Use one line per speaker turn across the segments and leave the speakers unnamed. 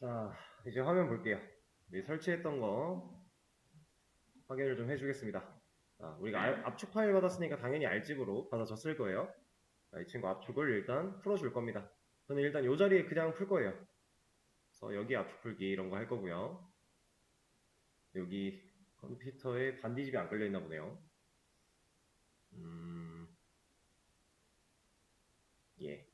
자, 이제 화면 볼게요. 설치했던 거 확인을 좀 해주겠습니다. 자, 우리가 압축 파일 받았으니까 당연히 R집으로 받아줬을 거예요. 자, 이 친구 압축을 일단 풀어줄 겁니다. 저는 일단 이 자리에 그냥 풀 거예요. 그래서 여기 압축 풀기 이런 거 할 거고요. 여기 컴퓨터에 반디집이 안 걸려 있나 보네요. 예.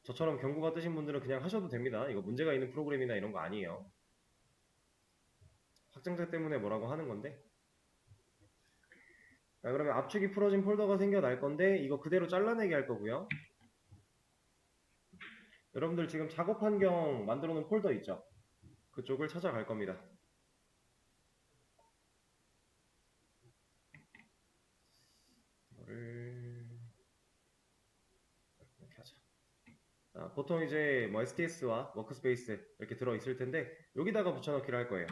저처럼 경고가 뜨신 분들은 그냥 하셔도 됩니다. 이거 문제가 있는 프로그램이나 이런 거 아니에요. 확장자 때문에 뭐라고 하는 건데. 자, 그러면 압축이 풀어진 폴더가 생겨날 건데 이거 그대로 잘라내기 할 거고요. 여러분들 지금 작업 환경 만들어 놓은 폴더 있죠? 그쪽을 찾아갈 겁니다. 이거를 이렇게 하자. 자, 보통 이제 뭐 STS와 워크스페이스 이렇게 들어 있을 텐데 여기다가 붙여넣기를 할 거예요.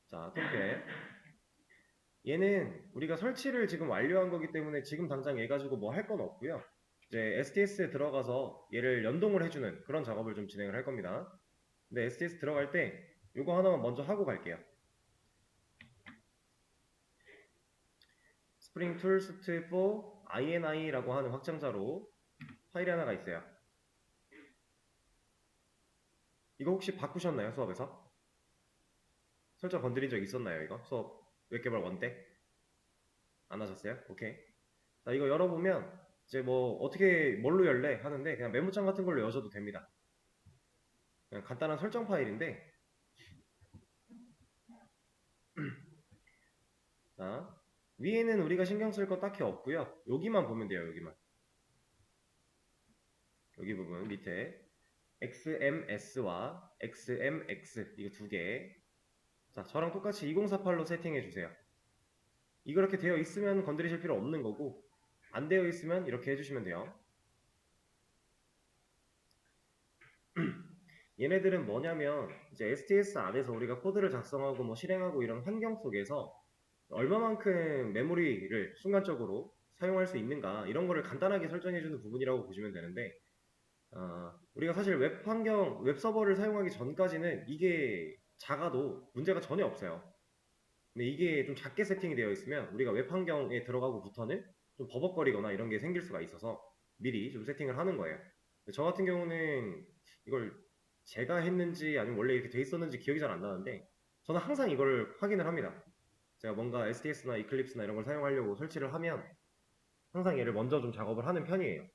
자, 톰캣. 얘는 우리가 설치를 지금 완료한 거기 때문에 지금 당장 얘 가지고 뭐 할 건 없고요. 이제 STS에 들어가서 얘를 연동을 해주는 그런 작업을 좀 진행을 할 겁니다. 근데 STS 들어갈 때 이거 하나만 먼저 하고 갈게요. 스프링 툴 스트 for INI라고 하는 확장자로 파일이 하나가 있어요. 이거 혹시 바꾸셨나요? 수업에서? 설정 건드린 적 있었나요? 이거? 수업 웹개발 1 때? 안 하셨어요? 오케이. 자, 이거 열어보면 이제 뭐 어떻게 뭘로 열래? 하는데 그냥 메모장 같은 걸로 여셔도 됩니다. 그냥 간단한 설정 파일인데 자, 위에는 우리가 신경 쓸 거 딱히 없고요. 여기만 보면 돼요. 여기만. 여기 부분 밑에 XMS와 XMX 이거 두 개. 자, 저랑 똑같이 2048로 세팅해 주세요. 이거 이렇게 되어 있으면 건드리실 필요 없는 거고 안 되어 있으면 이렇게 해주시면 돼요. 얘네들은 뭐냐면 이제 STS 안에서 우리가 코드를 작성하고 뭐 실행하고 이런 환경 속에서 얼마만큼 메모리를 순간적으로 사용할 수 있는가 이런 거를 간단하게 설정해주는 부분이라고 보시면 되는데 우리가 사실 웹 환경, 웹 서버를 사용하기 전까지는 이게 작아도 문제가 전혀 없어요. 근데 이게 좀 작게 세팅이 되어 있으면 우리가 웹 환경에 들어가고부터는 좀 버벅거리거나 이런 게 생길 수가 있어서 미리 좀 세팅을 하는 거예요. 저 같은 경우는 이걸 제가 했는지 아니면 원래 이렇게 돼 있었는지 기억이 잘 안 나는데 저는 항상 이걸 확인을 합니다. 제가 뭔가 STS나 이클립스나 이런 걸 사용하려고 설치를 하면 항상 얘를 먼저 좀 작업을 하는 편이에요.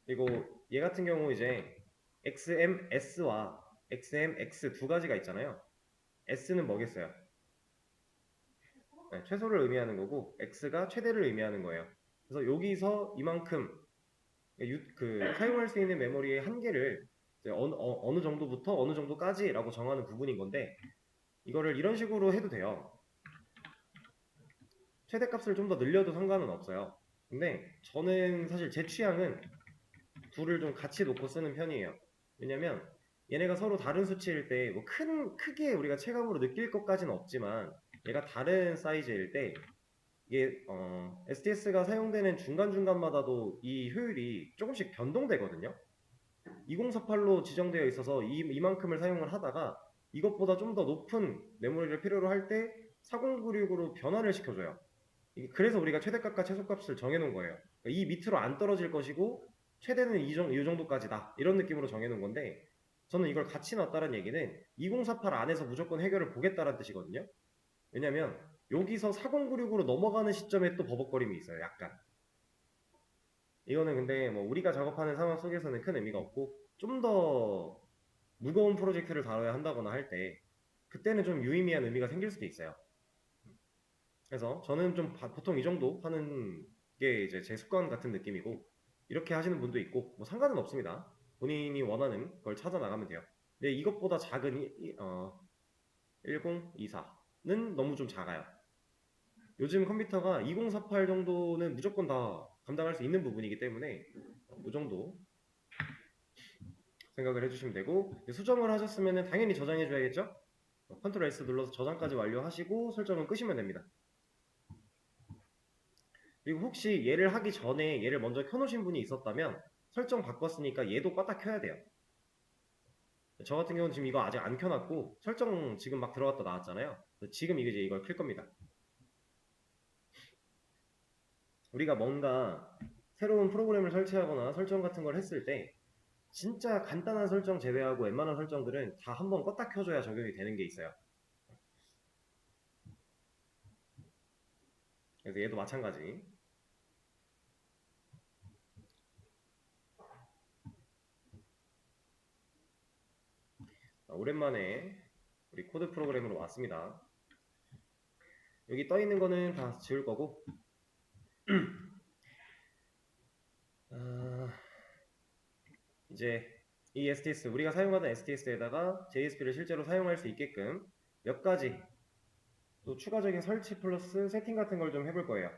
그리고 얘 같은 경우 이제 XMS와 XMX 두 가지가 있잖아요. S는 뭐겠어요? 네, 최소를 의미하는 거고 X가 최대를 의미하는 거예요. 그래서 여기서 이만큼 사용할 수 있는 메모리의 한계를 어느 정도부터 어느 정도까지라고 정하는 부분인 건데 이거를 이런 식으로 해도 돼요. 최대값을 좀 더 늘려도 상관은 없어요. 근데 저는 사실 제 취향은 둘을 좀 같이 놓고 쓰는 편이에요. 왜냐면 얘네가 서로 다른 수치일 때 뭐 크게 우리가 체감으로 느낄 것까지는 없지만 얘가 다른 사이즈일 때 이게 STS가 사용되는 중간중간마다도 이 효율이 조금씩 변동되거든요. 2048로 지정되어 있어서 이만큼을 사용을 하다가 이것보다 좀 더 높은 메모리를 필요로 할 때 4096으로 변화를 시켜줘요. 그래서 우리가 최대값과 최소값을 정해놓은 거예요. 그러니까 이 밑으로 안 떨어질 것이고 최대는 이 정도까지다 이런 느낌으로 정해놓은 건데 저는 이걸 같이 넣었다는 얘기는 2048 안에서 무조건 해결을 보겠다는 뜻이거든요. 왜냐면 여기서 4096으로 넘어가는 시점에 또 버벅거림이 있어요. 약간 이거는 근데 뭐 우리가 작업하는 상황 속에서는 큰 의미가 없고 좀 더 무거운 프로젝트를 다뤄야 한다거나 할 때 그때는 좀 유의미한 의미가 생길 수도 있어요. 그래서 저는 좀 보통 이 정도 하는 게 이제 제 습관 같은 느낌이고 이렇게 하시는 분도 있고 뭐 상관은 없습니다. 본인이 원하는 걸 찾아 나가면 돼요. 근데 이것보다 작은 1024는 너무 좀 작아요. 요즘 컴퓨터가 2048 정도는 무조건 다 감당할 수 있는 부분이기 때문에 이 정도 생각을 해주시면 되고 수정을 하셨으면 당연히 저장해 줘야겠죠? 컨트롤 S 눌러서 저장까지 완료하시고 설정은 끄시면 됩니다. 그리고 혹시 얘를 하기 전에 얘를 먼저 켜놓으신 분이 있었다면 설정 바꿨으니까 얘도 껐다 켜야 돼요. 저 같은 경우는 지금 이거 아직 안 켜놨고 설정 지금 막 들어갔다 나왔잖아요. 지금 이제 이걸 켤 겁니다. 우리가 뭔가 새로운 프로그램을 설치하거나 설정 같은 걸 했을 때 진짜 간단한 설정 제외하고 웬만한 설정들은 다 한번 껐다 켜줘야 적용이 되는 게 있어요. 그래서 얘도 마찬가지. 오랜만에 우리 코드 프로그램으로 왔습니다. 여기 떠 있는 거는 다 지울 거고 이제 이 STS 우리가 사용하던 STS에다가 JSP를 실제로 사용할 수 있게끔 몇 가지 또 추가적인 설치 플러스 세팅 같은 걸 좀 해볼 거예요.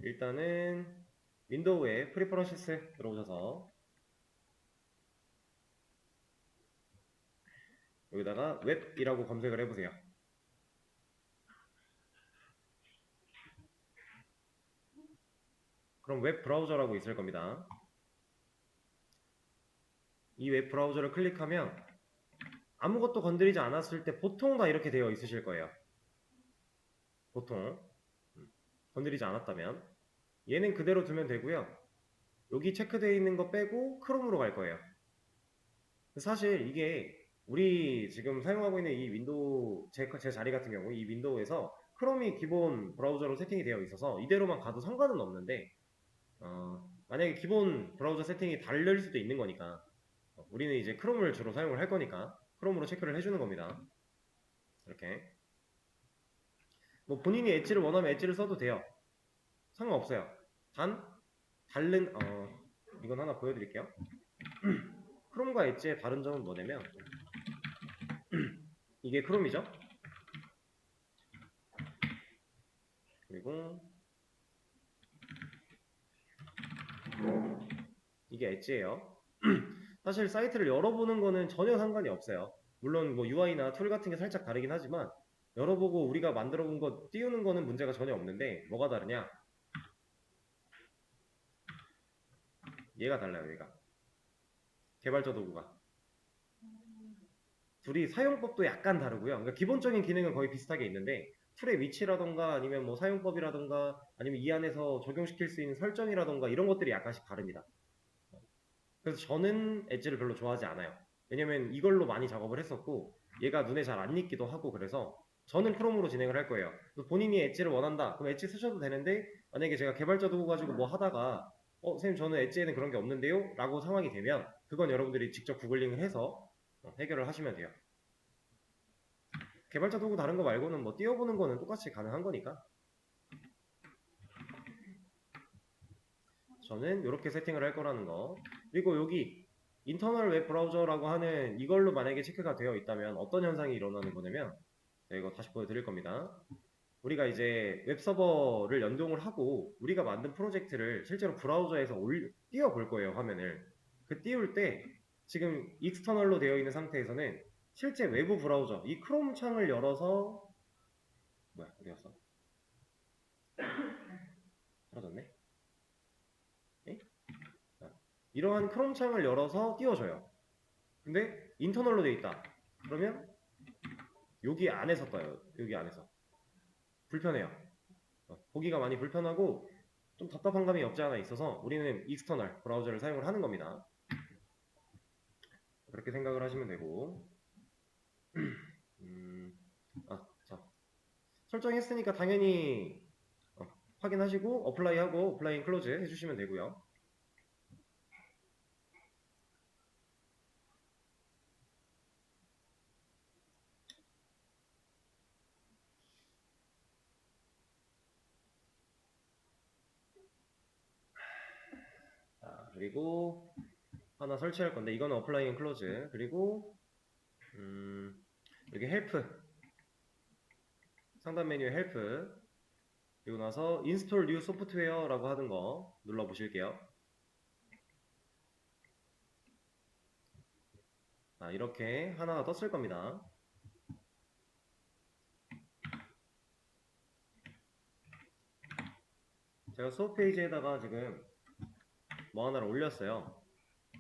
일단은 윈도우에 프리퍼런시스 들어오셔서 여기다가 웹이라고 검색을 해보세요. 그럼 웹 브라우저라고 있을 겁니다. 이 웹 브라우저를 클릭하면 아무것도 건드리지 않았을 때 보통 다 이렇게 되어 있으실 거예요. 보통 건드리지 않았다면 얘는 그대로 두면 되고요. 여기 체크되어 있는 거 빼고 크롬으로 갈 거예요. 사실 이게 우리 지금 사용하고 있는 이 윈도우 제 자리 같은 경우 이 윈도우에서 크롬이 기본 브라우저로 세팅이 되어 있어서 이대로만 가도 상관은 없는데 만약에 기본 브라우저 세팅이 다를 수도 있는 거니까 우리는 이제 크롬을 주로 사용을 할 거니까 크롬으로 체크를 해주는 겁니다. 이렇게 뭐 본인이 엣지를 원하면 엣지를 써도 돼요. 상관없어요. 단 다른 이건 하나 보여드릴게요. 크롬과 엣지의 다른 점은 뭐냐면 이게 크롬이죠. 그리고 이게 엣지예요. 사실 사이트를 열어보는 거는 전혀 상관이 없어요. 물론 뭐 UI나 툴 같은 게 살짝 다르긴 하지만 열어보고 우리가 만들어 본 거 띄우는 거는 문제가 전혀 없는데 뭐가 다르냐? 얘가 달라요. 얘가 개발자 도구가 둘이 사용법도 약간 다르고요. 그러니까 기본적인 기능은 거의 비슷하게 있는데 툴의 위치라던가 아니면 뭐 사용법이라던가 아니면 이 안에서 적용시킬 수 있는 설정이라던가 이런 것들이 약간씩 다릅니다. 그래서 저는 엣지를 별로 좋아하지 않아요. 왜냐면 이걸로 많이 작업을 했었고 얘가 눈에 잘 안 익기도 하고 그래서 저는 크롬으로 진행을 할 거예요. 본인이 엣지를 원한다. 그럼 엣지 쓰셔도 되는데 만약에 제가 개발자 도구 가지고 뭐 하다가 선생님 저는 엣지에는 그런 게 없는데요? 라고 상황이 되면 그건 여러분들이 직접 구글링을 해서 해결을 하시면 돼요. 개발자 도구 다른 거 말고는 뭐 띄워보는 거는 똑같이 가능한 거니까 저는 이렇게 세팅을 할 거라는 거. 그리고 여기 인터널 웹 브라우저라고 하는 이걸로 만약에 체크가 되어 있다면 어떤 현상이 일어나는 거냐면 이거 다시 보여드릴 겁니다. 우리가 이제 웹 서버를 연동을 하고 우리가 만든 프로젝트를 실제로 브라우저에서 띄워 볼 거예요. 화면을 그 띄울 때 지금 익스터널로 되어 있는 상태에서는 실제 외부 브라우저 이 크롬 창을 열어서 뭐야 어디 갔어? 사라졌네? 에이? 이러한 크롬 창을 열어서 띄워줘요. 근데 인터널로 되어 있다. 그러면 여기 안에서 떠요. 여기 안에서 불편해요. 보기가 많이 불편하고 좀 답답한 감이 없지 않아 있어서 우리는 익스터널 브라우저를 사용을 하는 겁니다. 그렇게 생각을 하시면 되고 자 설정했으니까 당연히 확인하시고 어플라이하고 어플라잉 클로즈 해주시면 되고요. 그리고 하나 설치할 건데 이거는 어플라잉 클로즈 그리고 여기 헬프 상단 메뉴에 헬프 그리고 나서 인스톨 뉴 소프트웨어라고 하는 거 눌러 보실게요. 이렇게 하나가 떴을 겁니다. 제가 수업 페이지에다가 지금 뭐 하나를 올렸어요.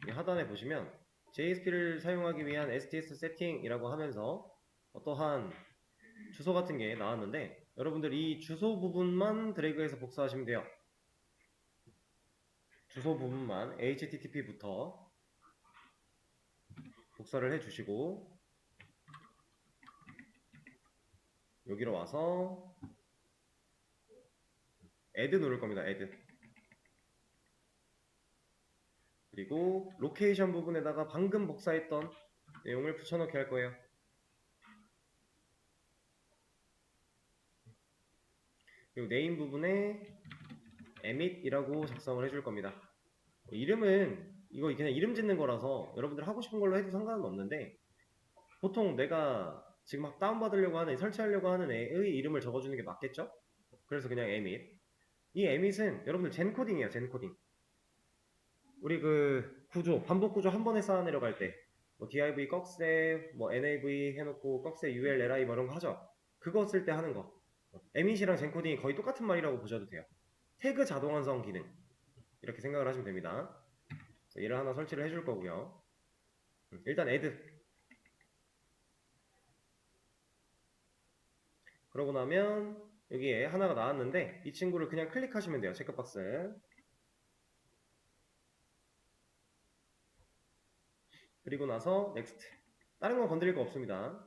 이 하단에 보시면 JSP를 사용하기 위한 STS 세팅이라고 하면서 어떠한 주소 같은 게 나왔는데, 여러분들 이 주소 부분만 드래그해서 복사하시면 돼요. 주소 부분만 HTTP부터 복사를 해주시고 여기로 와서 add 누를 겁니다. add. 그리고 로케이션 부분에다가 방금 복사했던 내용을 붙여넣기 할 거예요. 그리고 네임 부분에 emit이라고 작성을 해줄 겁니다. 이름은 이거 그냥 이름 짓는 거라서 여러분들 하고 싶은 걸로 해도 상관은 없는데, 보통 내가 지금 막 다운받으려고 하는, 설치하려고 하는 애의 이름을 적어주는 게 맞겠죠? 그래서 그냥 emit. 이 emit은 여러분들 젠코딩이에요. 젠코딩. 우리 그 구조, 반복 구조 한 번에 쌓아내려갈 때 뭐 div 꺽쇠, 뭐 nav 해놓고 꺽쇠 ul li 뭐 이런 거 하죠. 그거 쓸 때 하는 거. emit이랑 젠코딩이 거의 똑같은 말이라고 보셔도 돼요. 태그 자동 완성 기능, 이렇게 생각을 하시면 됩니다. 얘를 하나 설치를 해줄 거고요. 일단 add. 그러고 나면 여기에 하나가 나왔는데 이 친구를 그냥 클릭하시면 돼요. 체크박스. 그리고 나서 next. 다른 건 건드릴 거 없습니다.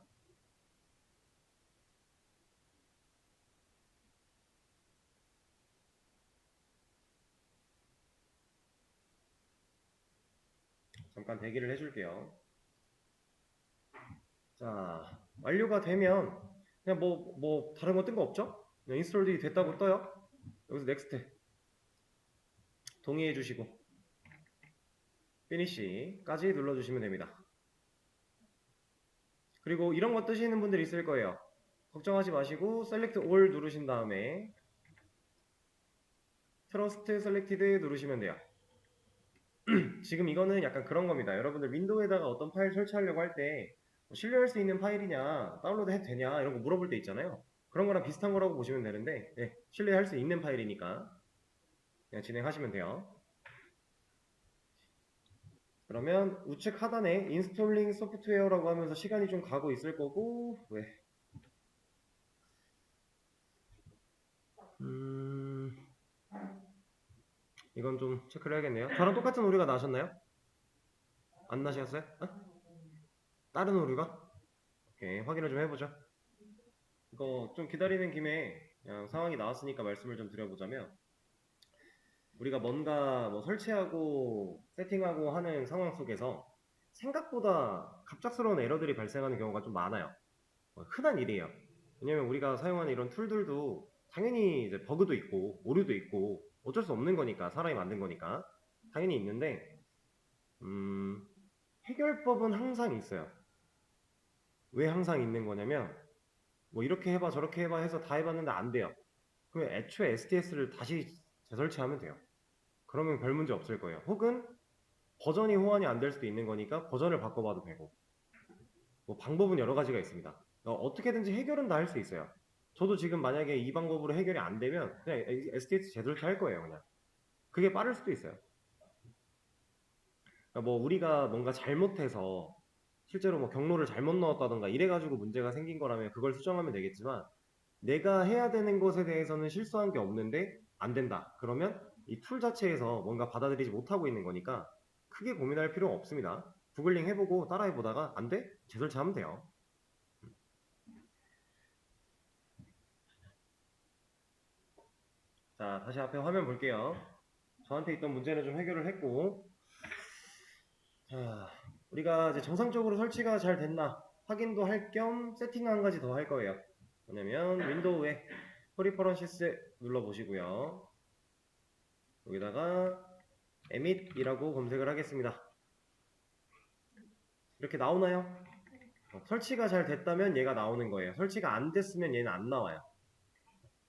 잠깐 대기를 해줄게요. 자, 완료가 되면 그냥 뭐 다른 거 뜬 거 없죠? 그냥 인스톨이 됐다고 떠요. 여기서 next 동의해 주시고 finish까지 눌러주시면 됩니다. 그리고 이런 거 뜨시는 분들 있을 거예요. 걱정하지 마시고 select all 누르신 다음에 trust selected 누르시면 돼요. 지금 이거는 약간 그런 겁니다. 여러분들 윈도우에다가 어떤 파일 설치하려고 할 때 신뢰할 수 있는 파일이냐, 다운로드 해도 되냐 이런 거 물어볼 때 있잖아요. 그런 거랑 비슷한 거라고 보시면 되는데, 네, 신뢰할 수 있는 파일이니까 그냥 진행하시면 돼요. 그러면 우측 하단에 인스톨링 소프트웨어라고 하면서 시간이 좀 가고 있을 거고, 왜? 이건 좀 체크를 해야겠네요. 저랑 똑같은 오류가 나셨나요? 안 나셨어요? 어? 다른 오류가? 오케이, 확인을 좀 해보죠. 이거 좀 기다리는 김에 그냥 상황이 나왔으니까 말씀을 좀 드려보자면, 우리가 뭔가 뭐 설치하고 세팅하고 하는 상황 속에서 생각보다 갑작스러운 에러들이 발생하는 경우가 좀 많아요. 흔한 일이에요. 왜냐면 우리가 사용하는 이런 툴들도 당연히 이제 버그도 있고 오류도 있고 어쩔 수 없는 거니까, 사람이 만든 거니까 당연히 있는데, 해결법은 항상 있어요. 왜 항상 있는 거냐면, 뭐 이렇게 해봐 저렇게 해봐 해서 다 해봤는데 안 돼요. 그러면 애초에 STS를 다시 재설치하면 돼요. 그러면 별 문제 없을 거예요. 혹은 버전이 호환이 안 될 수도 있는 거니까 버전을 바꿔봐도 되고, 뭐 방법은 여러 가지가 있습니다. 어떻게든지 해결은 다 할 수 있어요. 저도 지금 만약에 이 방법으로 해결이 안 되면 그냥 STS 재설치 할 거예요. 그냥 그게 빠를 수도 있어요. 그러니까 뭐 우리가 뭔가 잘못해서 실제로 뭐 경로를 잘못 넣었다던가 이래가지고 문제가 생긴 거라면 그걸 수정하면 되겠지만, 내가 해야 되는 것에 대해서는 실수한 게 없는데 안 된다. 그러면 이 툴 자체에서 뭔가 받아들이지 못하고 있는 거니까 크게 고민할 필요가 없습니다. 구글링 해보고 따라해보다가 안 돼? 재설치하면 돼요. 자, 다시 앞에 화면 볼게요. 저한테 있던 문제는 좀 해결을 했고, 자, 우리가 이제 정상적으로 설치가 잘 됐나 확인도 할 겸 세팅 한 가지 더 할 거예요. 뭐냐면 윈도우에 프리퍼런시스 눌러보시고요. 여기다가 emit이라고 검색을 하겠습니다. 이렇게 나오나요? 설치가 잘 됐다면 얘가 나오는 거예요. 설치가 안 됐으면 얘는 안 나와요.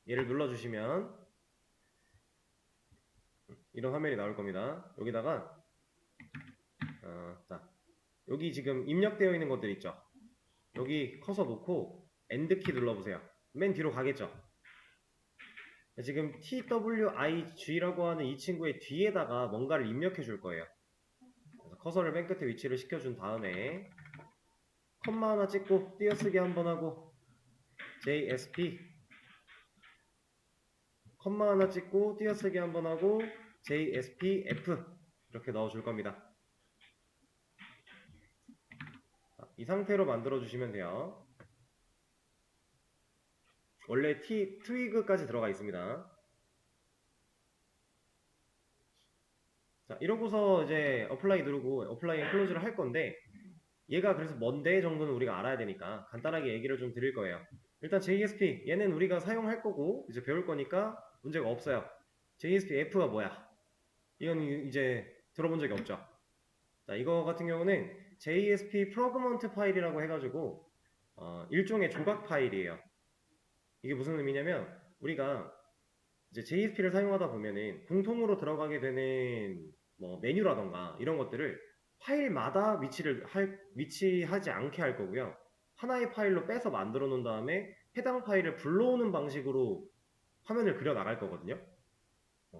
얘를 눌러주시면 이런 화면이 나올 겁니다. 여기다가 자, 여기 지금 입력되어 있는 것들 있죠? 여기 커서 놓고 엔드키 눌러보세요. 맨 뒤로 가겠죠? 지금 TWIG라고 하는 이 친구의 뒤에다가 뭔가를 입력해 줄 거예요. 그래서 커서를 맨 끝에 위치를 시켜준 다음에 컴마 하나 찍고 띄어쓰기 한번 하고 JSP 컴마 하나 찍고 띄어쓰기 한번 하고 JSPF 이렇게 넣어줄 겁니다. 이 상태로 만들어 주시면 돼요. 원래 트위그까지 들어가 있습니다. 자, 이러고서 이제 어플라이 누르고 어플라이 앤 클로즈를 할 건데 얘가 그래서 뭔데 정도는 우리가 알아야 되니까 간단하게 얘기를 좀 드릴 거예요. 일단 JSP 얘는 우리가 사용할 거고 이제 배울 거니까 문제가 없어요. JSP-F가 뭐야? 이건 이제 들어본 적이 없죠. 자, 이거 같은 경우는 JSP 프로그먼트 파일이라고 해가지고 일종의 조각 파일이에요. 이게 무슨 의미냐면 우리가 이제 JSP를 사용하다 보면은 공통으로 들어가게 되는 뭐 메뉴라던가 이런 것들을 파일마다 위치하지 않게 할 거고요. 하나의 파일로 빼서 만들어 놓은 다음에 해당 파일을 불러오는 방식으로 화면을 그려 나갈 거거든요.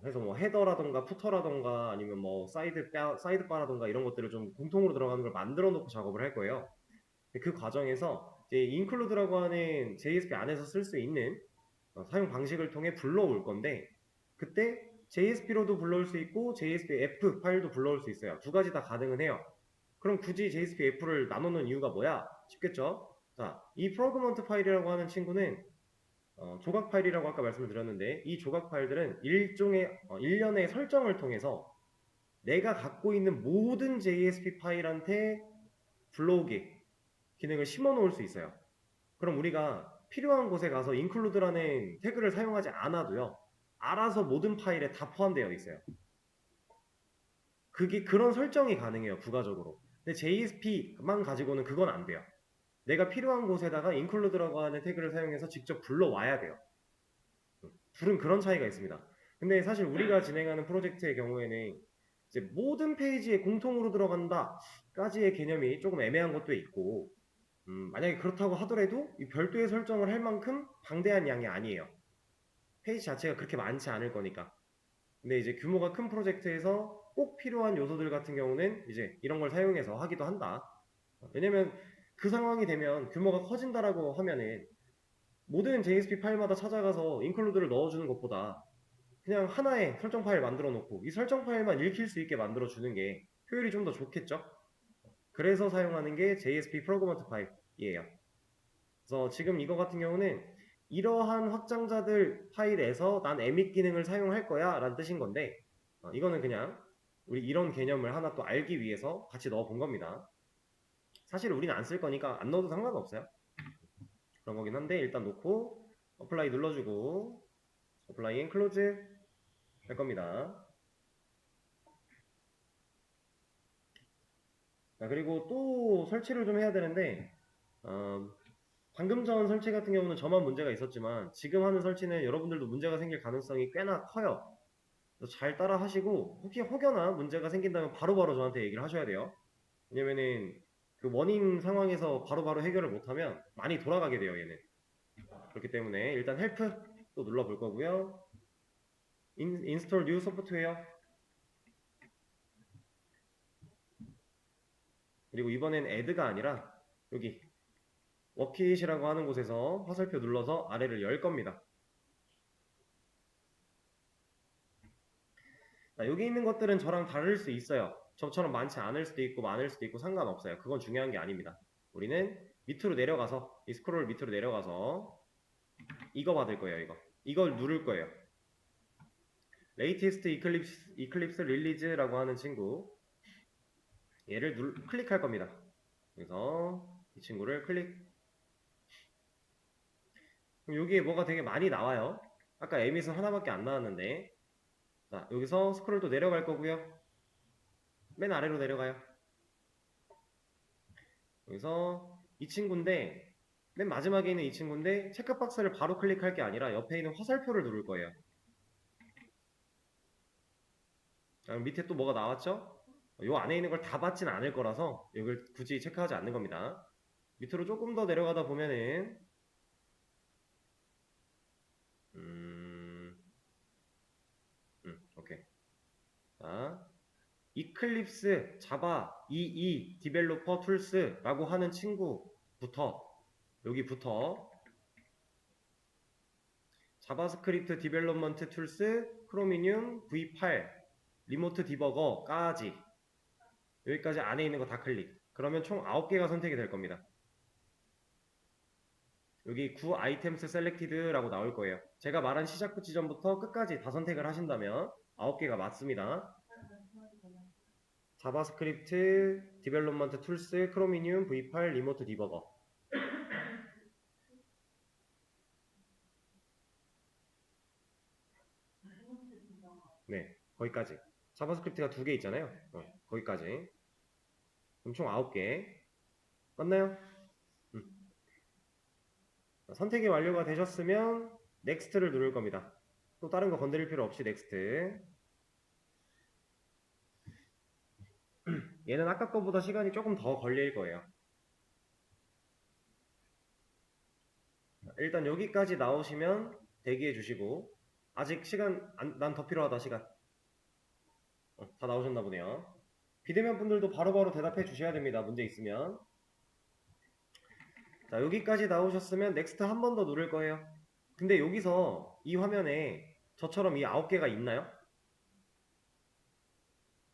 그래서 뭐 헤더라던가 푸터라던가 아니면 뭐 사이드바라던가 이런 것들을 좀 공통으로 들어가는 걸 만들어 놓고 작업을 할 거예요. 그 과정에서 이제 include라고 하는 JSP 안에서 쓸 수 있는 사용 방식을 통해 불러올 건데 그때 JSP로도 불러올 수 있고 JSP-F 파일도 불러올 수 있어요. 두 가지 다 가능은 해요. 그럼 굳이 JSP-F를 나누는 이유가 뭐야? 쉽겠죠? 자, 이 프로그먼트 파일이라고 하는 친구는 조각 파일이라고 아까 말씀을 드렸는데 이 조각 파일들은 일련의 설정을 통해서 내가 갖고 있는 모든 JSP 파일한테 불러오기 기능을 심어 놓을 수 있어요. 그럼 우리가 필요한 곳에 가서 include라는 태그를 사용하지 않아도요. 알아서 모든 파일에 다 포함되어 있어요. 그런 설정이 가능해요. 부가적으로. 근데 JSP만 가지고는 그건 안 돼요. 내가 필요한 곳에다가 include라고 하는 태그를 사용해서 직접 불러와야 돼요. 둘은 그런 차이가 있습니다. 근데 사실 우리가 진행하는 프로젝트의 경우에는 이제 모든 페이지에 공통으로 들어간다까지의 개념이 조금 애매한 것도 있고 만약에 그렇다고 하더라도 이 별도의 설정을 할 만큼 방대한 양이 아니에요. 페이지 자체가 그렇게 많지 않을 거니까. 근데 이제 규모가 큰 프로젝트에서 꼭 필요한 요소들 같은 경우는 이제 이런 걸 사용해서 하기도 한다. 왜냐면 그 상황이 되면 규모가 커진다라고 하면은 모든 JSP 파일마다 찾아가서 인클루드를 넣어주는 것보다 그냥 하나의 설정 파일 만들어 놓고 이 설정 파일만 읽힐 수 있게 만들어 주는 게 효율이 좀 더 좋겠죠? 그래서 사용하는 게 JSP 프로그먼트 파일이에요. 그래서 지금 이거 같은 경우는 이러한 확장자들 파일에서 난 emit 기능을 사용할 거야 라는 뜻인 건데 이거는 그냥 우리 이런 개념을 하나 또 알기 위해서 같이 넣어 본 겁니다. 사실 우리는 안 쓸 거니까 안 넣어도 상관없어요. 그런 거긴 한데 일단 놓고 어플라이 눌러주고 어플라이 앤 클로즈 할 겁니다. 자, 그리고 또 설치를 좀 해야 되는데 방금 전 설치 같은 경우는 저만 문제가 있었지만 지금 하는 설치는 여러분들도 문제가 생길 가능성이 꽤나 커요. 잘 따라 하시고 혹여나 문제가 생긴다면 바로바로 저한테 얘기를 하셔야 돼요. 왜냐면은 그 워닝 상황에서 바로바로 해결을 못하면 많이 돌아가게 돼요 얘는. 그렇기 때문에 일단 헬프 또 눌러볼 거고요. 인스톨 뉴 소프트웨어 그리고 이번엔 add가 아니라 여기 워킷이라고 하는 곳에서 화살표 눌러서 아래를 열 겁니다. 자, 여기 있는 것들은 저랑 다를 수 있어요. 저처럼 많지 않을 수도 있고 많을 수도 있고 상관없어요. 그건 중요한 게 아닙니다. 우리는 밑으로 내려가서 이 스크롤 밑으로 내려가서 이거 받을 거예요. 이걸 누를 거예요. 레이티스트 이클립스 릴리즈라고 하는 친구 얘를 클릭할 겁니다. 그래서 이 친구를 클릭 그럼 여기에 뭐가 되게 많이 나와요. 아까 에밋은 하나밖에 안 나왔는데 자 여기서 스크롤 또 내려갈 거고요. 맨 아래로 내려가요. 여기서 이 친구인데 맨 마지막에 있는 이 친구인데 체크박스를 바로 클릭할 게 아니라 옆에 있는 화살표를 누를 거예요. 밑에 또 뭐가 나왔죠? 요 안에 있는 걸 다 받진 않을 거라서 이걸 굳이 체크하지 않는 겁니다. 밑으로 조금 더 내려가다 보면은 이클립스 자바 EE 디벨로퍼 툴스라고 하는 친구부터 여기부터 자바스크립트 디벨롭먼트 툴스 크로미늄 V8 리모트 디버거까지 여기까지 안에 있는 거 다 클릭. 그러면 총 9개가 선택이 될 겁니다. 여기 9 아이템스 셀렉티드라고 나올 거예요. 제가 말한 시작 지점부터 끝까지 다 선택을 하신다면 9개가 맞습니다. 자바스크립트 디벨롭먼트 툴스 크로미늄 V8 리모트 디버거. 네, 거기까지. 자바스크립트가 2개 있잖아요. 거기까지. 그럼 총 9개. 맞나요? 선택이 완료가 되셨으면 넥스트를 누를 겁니다. 또 다른 거 건드릴 필요 없이 넥스트. 얘는 아까 거보다 시간이 조금 더 걸릴 거예요. 일단 여기까지 나오시면 대기해 주시고 아직 시간 난 더 필요하다 시간. 다 나오셨나 보네요. 비대면 분들도 바로바로 대답해 주셔야 됩니다. 문제 있으면. 자, 여기까지 나오셨으면 넥스트 한 번 더 누를 거예요. 근데 여기서 이 화면에 저처럼 이 9개가 있나요?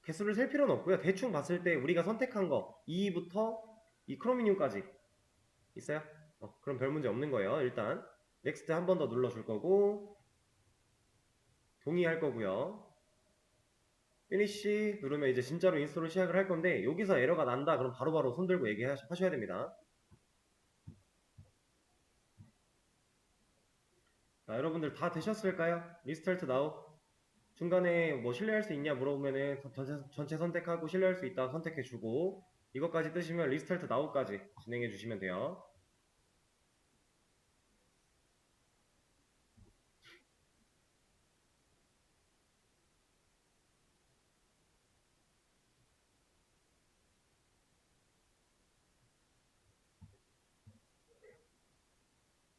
개수를 셀 필요는 없고요. 대충 봤을 때 우리가 선택한 거 2부터 이 크로미늄까지 있어요? 그럼 별 문제 없는 거예요. 일단 넥스트 한 번 더 눌러줄 거고 동의할 거고요. 피니시 누르면 이제 진짜로 인스톨을 시작을 할 건데 여기서 에러가 난다 그럼 바로바로 손 들고 얘기하셔야 됩니다. 자, 여러분들 다 되셨을까요? 리스타트 나우. 중간에 뭐 신뢰할 수 있냐 물어보면은 전체 선택하고 신뢰할 수 있다 선택해주고 이것까지 뜨시면 리스타트 나우까지 진행해 주시면 돼요.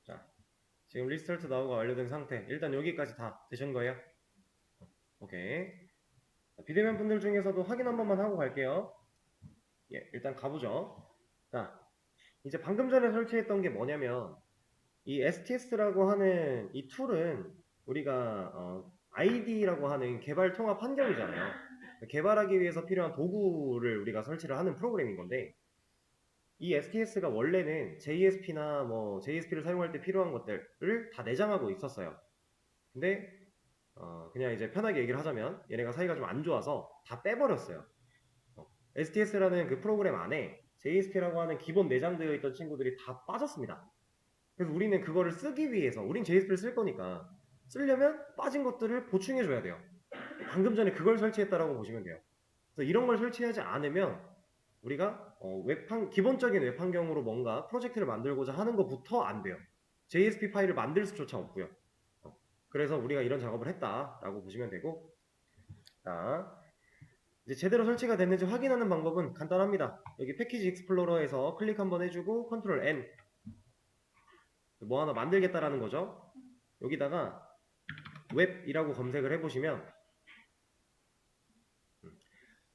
자, 지금 리스타트 나우가 완료된 상태. 일단 여기까지 다 되신 거예요? 오케이. 비대면 분들 중에서도 확인 한 번만 하고 갈게요. 예, 일단 가보죠. 자, 이제 방금 전에 설치했던 게 뭐냐면 이 STS라고 하는 이 툴은 우리가 ID라고 하는 개발 통합 환경이잖아요. 개발하기 위해서 필요한 도구를 우리가 설치를 하는 프로그램인 건데 이 STS가 원래는 JSP나 뭐 JSP를 사용할 때 필요한 것들을 다 내장하고 있었어요. 근데 그냥 이제 편하게 얘기를 하자면 얘네가 사이가 좀 안 좋아서 다 빼버렸어요. STS라는 그 프로그램 안에 JSP라고 하는 기본 내장되어 있던 친구들이 다 빠졌습니다. 그래서 우리는 그거를 쓰기 위해서 우린 JSP를 쓸 거니까 쓰려면 빠진 것들을 보충해 줘야 돼요. 방금 전에 그걸 설치했다라고 보시면 돼요. 그래서 이런 걸 설치하지 않으면 우리가 기본적인 웹 환경으로 뭔가 프로젝트를 만들고자 하는 것부터 안 돼요. JSP 파일을 만들 수조차 없고요. 그래서 우리가 이런 작업을 했다라고 보시면 되고, 자, 이제 제대로 설치가 됐는지 확인하는 방법은 간단합니다. 여기 패키지 익스플로러에서 클릭 한번 해주고 컨트롤 N 뭐 하나 만들겠다라는 거죠. 여기다가 웹이라고 검색을 해보시면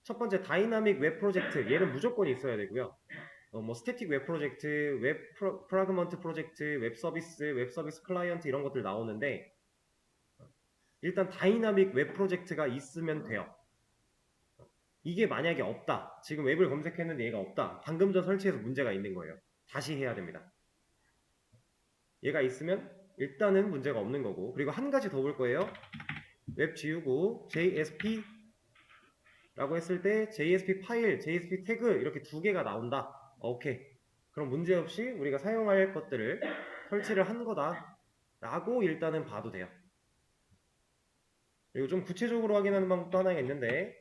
첫 번째 다이나믹 웹 프로젝트 얘는 무조건 있어야 되고요. 뭐 스태틱 웹 프로젝트, 웹 프라그먼트 프로젝트, 웹 서비스 클라이언트 이런 것들 나오는데 일단 다이나믹 웹 프로젝트가 있으면 돼요. 이게 만약에 없다. 지금 웹을 검색했는데 얘가 없다. 방금 전 설치해서 문제가 있는 거예요. 다시 해야 됩니다. 얘가 있으면 일단은 문제가 없는 거고 그리고 한 가지 더 볼 거예요. 웹 지우고 JSP 라고 했을 때 JSP 파일, JSP 태그 이렇게 2개가 나온다. 오케이. 그럼 문제없이 우리가 사용할 것들을 설치를 한 거다 라고 일단은 봐도 돼요. 그리고 좀 구체적으로 확인하는 방법도 하나 있는데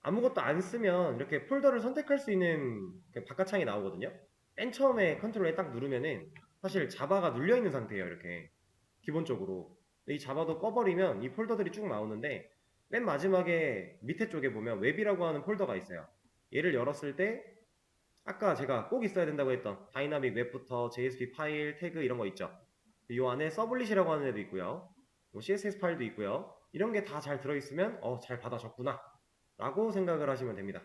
아무것도 안 쓰면 이렇게 폴더를 선택할 수 있는 바깥창이 나오거든요. 맨 처음에 컨트롤에 딱 누르면은 사실 자바가 눌려있는 상태예요. 이렇게 기본적으로. 이 자바도 꺼버리면 이 폴더들이 쭉 나오는데 맨 마지막에 밑에 쪽에 보면 웹이라고 하는 폴더가 있어요. 얘를 열었을 때 아까 제가 꼭 있어야 된다고 했던 다이나믹 웹부터 JSP 파일, 태그 이런 거 있죠. 이 안에 서블릿이라고 하는 애도 있고요. CSS 파일도 있고요. 이런 게 다 잘 들어있으면 잘 받아줬구나 라고 생각을 하시면 됩니다.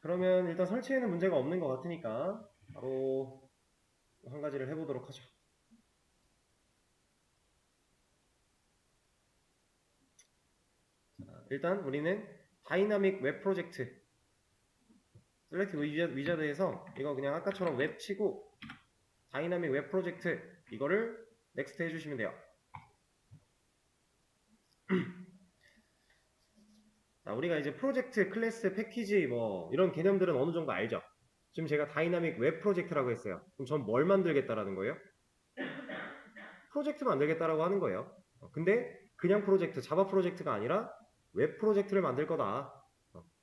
그러면 일단 설치에는 문제가 없는 것 같으니까 바로 한 가지를 해보도록 하죠. 자, 일단 우리는 다이나믹 웹 프로젝트 셀렉트 위자드에서 이거 그냥 아까처럼 웹 치고 다이나믹 웹 프로젝트 이거를 넥스트 해주시면 돼요. 자, 우리가 이제 프로젝트, 클래스, 패키지 뭐 이런 개념들은 어느 정도 알죠? 지금 제가 다이나믹 웹 프로젝트라고 했어요. 그럼 전 뭘 만들겠다라는 거예요? 프로젝트 만들겠다라고 하는 거예요. 근데 그냥 프로젝트, 자바 프로젝트가 아니라 웹 프로젝트를 만들 거다.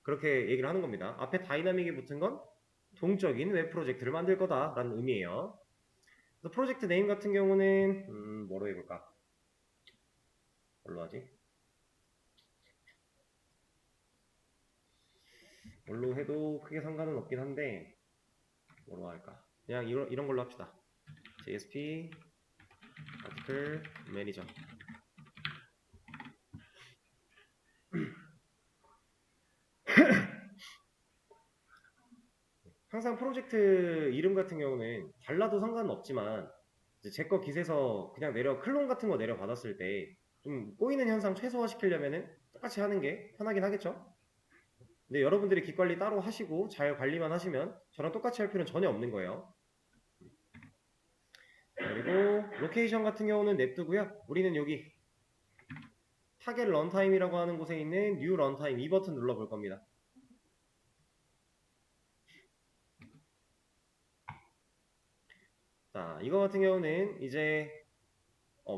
그렇게 얘기를 하는 겁니다. 앞에 다이나믹이 붙은 건 동적인 웹 프로젝트를 만들 거다라는 의미예요. 그래서 프로젝트 네임 같은 경우는 뭐로 해볼까? 뭘로 하지? 뭘로 해도 크게 상관은 없긴 한데 뭐로 할까? 그냥 이런 걸로 합시다. JSP 아티클 매니저. 항상 프로젝트 이름 같은 경우는 달라도 상관은 없지만 제 거 깃에서 그냥 클론 같은 거 내려 받았을 때 좀 꼬이는 현상 최소화 시키려면은 똑같이 하는 게 편하긴 하겠죠? 근데 여러분들이 깃 관리 따로 하시고 잘 관리만 하시면 저랑 똑같이 할 필요는 전혀 없는 거예요. 그리고 로케이션 같은 경우는 냅두고요. 우리는 여기 타겟 런타임이라고 하는 곳에 있는 뉴 런타임 이 버튼 눌러볼 겁니다. 자, 이거 같은 경우는 이제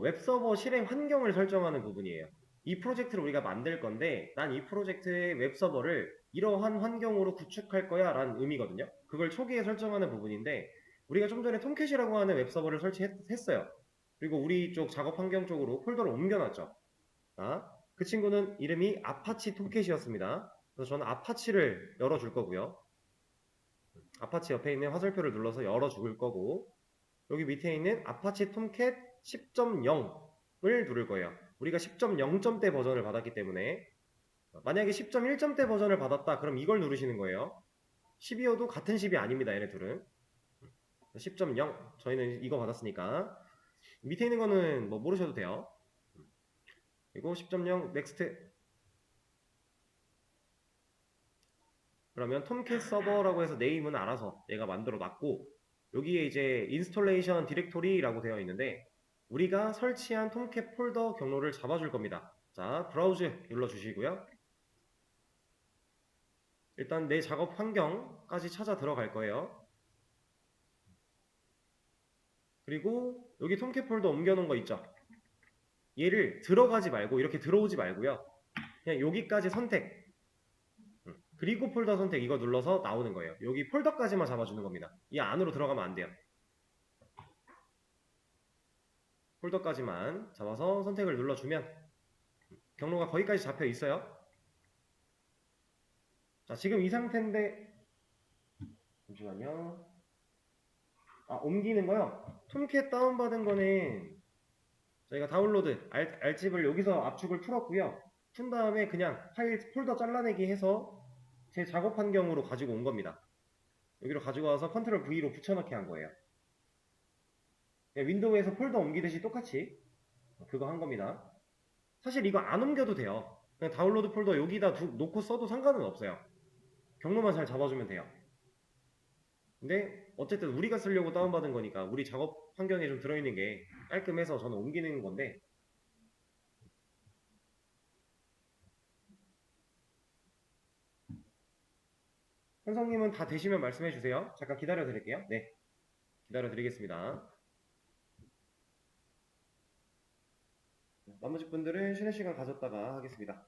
웹서버 실행 환경을 설정하는 부분이에요. 이 프로젝트를 우리가 만들 건데 난 이 프로젝트의 웹서버를 이러한 환경으로 구축할 거야 라는 의미거든요. 그걸 초기에 설정하는 부분인데 우리가 좀 전에 톰캣이라고 하는 웹서버를 설치했어요. 그리고 우리 쪽 작업 환경 쪽으로 폴더를 옮겨놨죠. 자, 그 친구는 이름이 아파치 톰캣이었습니다. 그래서 저는 아파치를 열어줄 거고요. 아파치 옆에 있는 화살표를 눌러서 열어줄 거고 여기 밑에 있는 아파치 톰캣 10.0을 누를 거예요. 우리가 10.0점대 버전을 받았기 때문에 만약에 10.1점대 버전을 받았다 그럼 이걸 누르시는 거예요. 12호도 같은 10이 아닙니다. 얘네 둘은 10.0 저희는 이거 받았으니까 밑에 있는 거는 뭐 모르셔도 돼요. 그리고 10.0 넥스트. 그러면 톰캣 서버라고 해서 네임은 알아서 얘가 만들어 놨고 여기에 이제 인스톨레이션 디렉토리라고 되어 있는데 우리가 설치한 톰캣 폴더 경로를 잡아줄 겁니다. 자, 브라우즈 눌러주시고요. 일단 내 작업 환경까지 찾아 들어갈 거예요. 그리고 여기 톰캣 폴더 옮겨놓은 거 있죠? 얘를 들어가지 말고 이렇게 들어오지 말고요. 그냥 여기까지 선택 그리고 폴더 선택 이거 눌러서 나오는 거예요. 여기 폴더까지만 잡아주는 겁니다. 이 안으로 들어가면 안 돼요. 폴더까지만 잡아서 선택을 눌러주면 경로가 거기까지 잡혀 있어요. 자, 지금 이 상태인데 잠시만요. 옮기는 거요. 톰캣 다운받은 거는 저희가 다운로드 알집을 여기서 압축을 풀었고요. 푼 다음에 그냥 파일 폴더 잘라내기 해서 제 작업 환경으로 가지고 온 겁니다. 여기로 가지고 와서 컨트롤 V로 붙여넣기 한 거예요. 윈도우에서 폴더 옮기듯이 똑같이 그거 한 겁니다. 사실 이거 안 옮겨도 돼요. 그냥 다운로드 폴더 여기다 놓고 써도 상관은 없어요. 경로만 잘 잡아주면 돼요. 근데 어쨌든 우리가 쓰려고 다운받은 거니까 우리 작업 환경에 좀 들어있는 게 깔끔해서 저는 옮기는 건데 현성님은 다 되시면 말씀해 주세요. 잠깐 기다려 드릴게요. 네, 기다려 드리겠습니다. 나머지 분들은 쉬는 시간 가졌다가 하겠습니다.